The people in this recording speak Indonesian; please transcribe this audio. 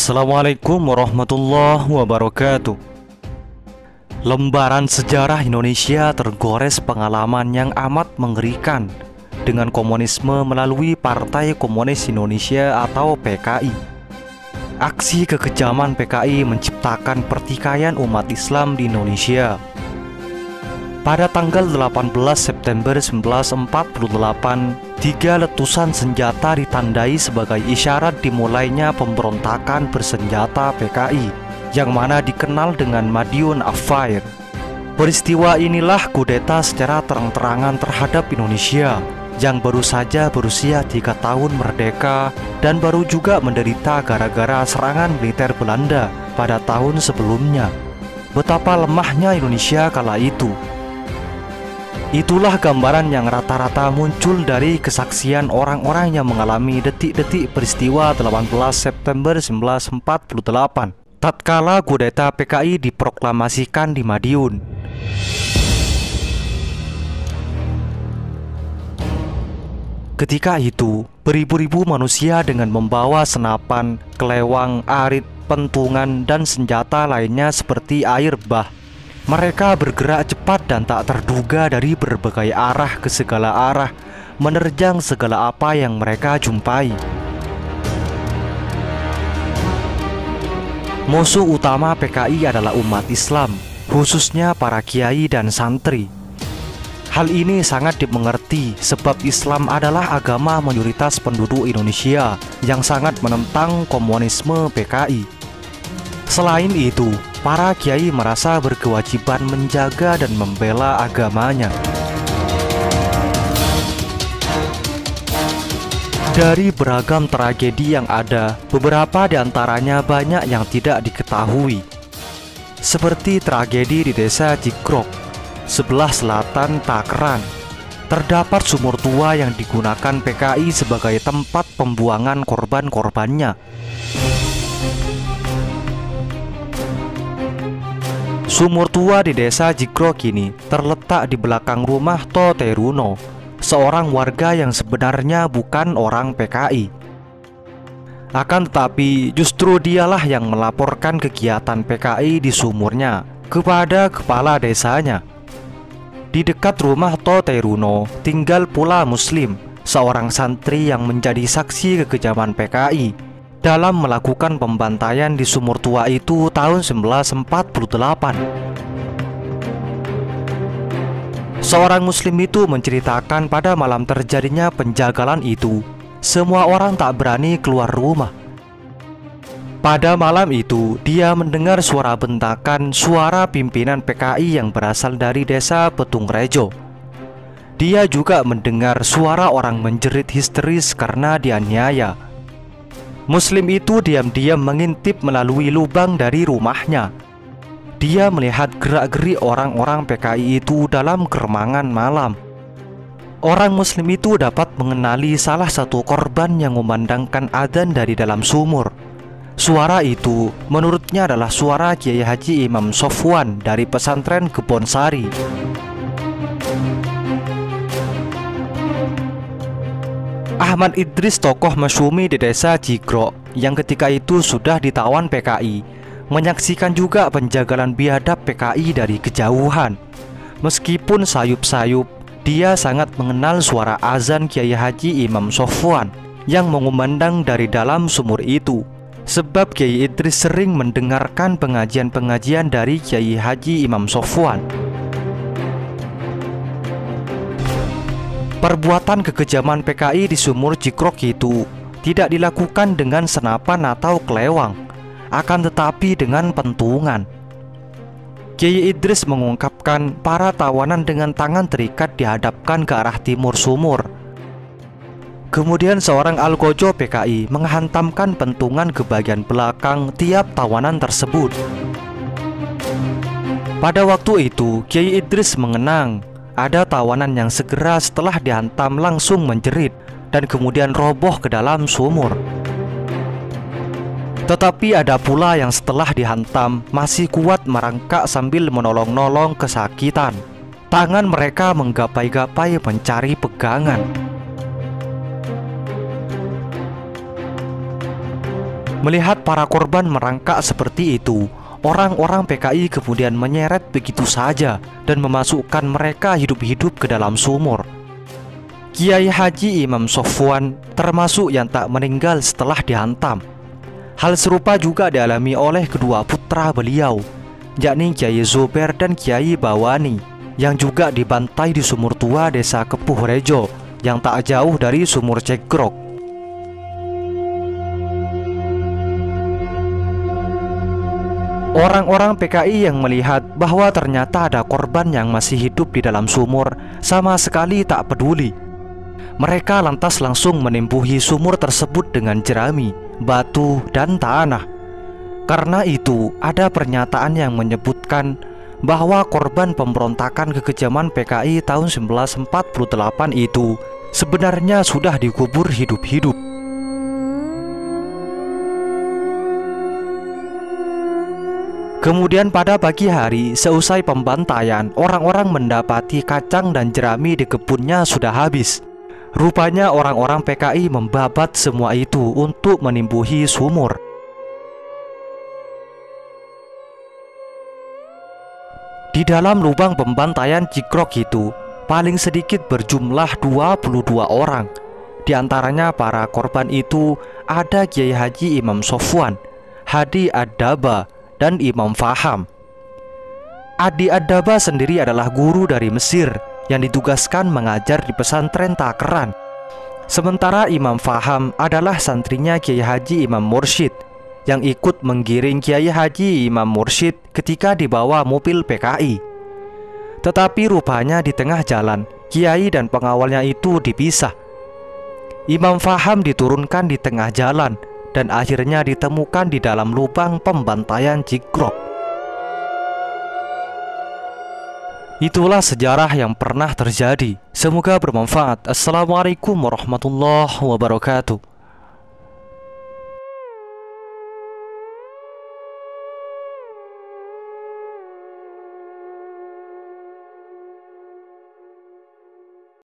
Assalamualaikum warahmatullahi wabarakatuh. Lembaran sejarah Indonesia tergores pengalaman yang amat mengerikan dengan komunisme melalui Partai Komunis Indonesia atau PKI. Aksi kekejaman PKI menciptakan pertikaian umat Islam di Indonesia. Pada tanggal 18 September 1948, 3 letusan senjata ditandai sebagai isyarat dimulainya pemberontakan bersenjata PKI, yang mana dikenal dengan Madiun Affair. Peristiwa inilah kudeta secara terang-terangan terhadap Indonesia, yang baru saja berusia 3 tahun merdeka dan baru juga menderita gara-gara serangan militer Belanda pada tahun sebelumnya. Betapa lemahnya Indonesia kala itu. Itulah gambaran yang rata-rata muncul dari kesaksian orang-orang yang mengalami detik-detik peristiwa 18 September 1948 tatkala kudeta PKI diproklamasikan di Madiun. Ketika itu, beribu-ribu manusia dengan membawa senapan, kelewang, arit, pentungan, dan senjata lainnya seperti air bah. Mereka bergerak cepat dan tak terduga dari berbagai arah ke segala arah, menerjang segala apa yang mereka jumpai. Musuh utama PKI adalah umat Islam, khususnya para kiai dan santri. Hal ini sangat dimengerti sebab Islam adalah agama mayoritas penduduk Indonesia yang sangat menentang komunisme PKI. Selain itu, para kiai merasa berkewajiban menjaga dan membela agamanya. Dari beragam tragedi yang ada, beberapa di antaranya banyak yang tidak diketahui. Seperti tragedi di desa Cigrok, sebelah selatan Takran. Terdapat sumur tua yang digunakan PKI sebagai tempat pembuangan korban-korbannya. Sumur tua di desa Cigrok ini terletak di belakang rumah To Teruno, seorang warga yang sebenarnya bukan orang PKI. Akan tetapi justru dialah yang melaporkan kegiatan PKI di sumurnya kepada kepala desanya. Di dekat rumah To Teruno tinggal pula Muslim, seorang santri yang menjadi saksi kekejaman PKI dalam melakukan pembantaian di sumur tua itu tahun 1948. Seorang Muslim itu menceritakan pada malam terjadinya penjagalan itu, semua orang tak berani keluar rumah. Pada malam itu, dia mendengar suara bentakan suara pimpinan PKI yang berasal dari desa Petungrejo. Dia juga mendengar suara orang menjerit histeris karena dianiaya. Muslim itu diam-diam mengintip melalui lubang dari rumahnya. Dia melihat gerak-gerik orang-orang PKI itu dalam keremangan malam. Orang Muslim itu dapat mengenali salah satu korban yang memandangkan adzan dari dalam sumur. Suara itu menurutnya adalah suara Kiai Haji Imam Sofwan dari pesantren Kebonsari. Ahmad Idris, tokoh masyumi di desa Cigrok yang ketika itu sudah ditawan PKI, menyaksikan juga penjagalan biadab PKI dari kejauhan. Meskipun sayup-sayup, dia sangat mengenal suara azan Kiai Haji Imam Sofwan yang mengumandang dari dalam sumur itu. Sebab Kiai Idris sering mendengarkan pengajian-pengajian dari Kiai Haji Imam Sofwan. Perbuatan kekejaman PKI di sumur Cigrok itu tidak dilakukan dengan senapan atau kelewang, akan tetapi dengan pentungan. Kiai Idris mengungkapkan para tawanan dengan tangan terikat dihadapkan ke arah timur sumur. Kemudian seorang algojo PKI menghantamkan pentungan ke bagian belakang tiap tawanan tersebut. Pada waktu itu, Kiai Idris mengenang ada tawanan yang segera setelah dihantam langsung menjerit dan kemudian roboh ke dalam sumur. Tetapi ada pula yang setelah dihantam masih kuat merangkak sambil menolong-nolong kesakitan. Tangan mereka menggapai-gapai mencari pegangan. Melihat para korban merangkak seperti itu, orang-orang PKI kemudian menyeret begitu saja dan memasukkan mereka hidup-hidup ke dalam sumur. Kiai Haji Imam Sofwan termasuk yang tak meninggal setelah dihantam. Hal serupa juga dialami oleh kedua putra beliau, yakni Kiai Zubair dan Kiai Bawani, yang juga dibantai di sumur tua desa Kepuh Rejo yang tak jauh dari sumur Cegrok. Orang-orang PKI yang melihat bahwa ternyata ada korban yang masih hidup di dalam sumur sama sekali tak peduli. Mereka lantas langsung menimbuhi sumur tersebut dengan jerami, batu, dan tanah. Karena itu, ada pernyataan yang menyebutkan bahwa korban pemberontakan kekejaman PKI tahun 1948 itu sebenarnya sudah dikubur hidup-hidup. Kemudian pada pagi hari, seusai pembantaian, orang-orang mendapati kacang dan jerami di kebunnya sudah habis. Rupanya orang-orang PKI membabat semua itu untuk menimbuhi sumur. Di dalam lubang pembantaian Cikrok itu, paling sedikit berjumlah 22 orang. Di antaranya para korban itu ada Kiai Haji Imam Sofwan, Hadi Ad-Daba, dan Imam Faham. Adi Ad-Daba sendiri adalah guru dari Mesir yang ditugaskan mengajar di pesantren Takeran. Sementara Imam Faham adalah santrinya Kiai Haji Imam Mursyid yang ikut menggiring Kiai Haji Imam Mursyid ketika dibawa mobil PKI. Tetapi rupanya di tengah jalan, Kiai dan pengawalnya itu dipisah. Imam Faham diturunkan di tengah jalan dan akhirnya ditemukan di dalam lubang pembantaian Cikrok. Itulah sejarah yang pernah terjadi. Semoga bermanfaat. Assalamualaikum warahmatullahi wabarakatuh.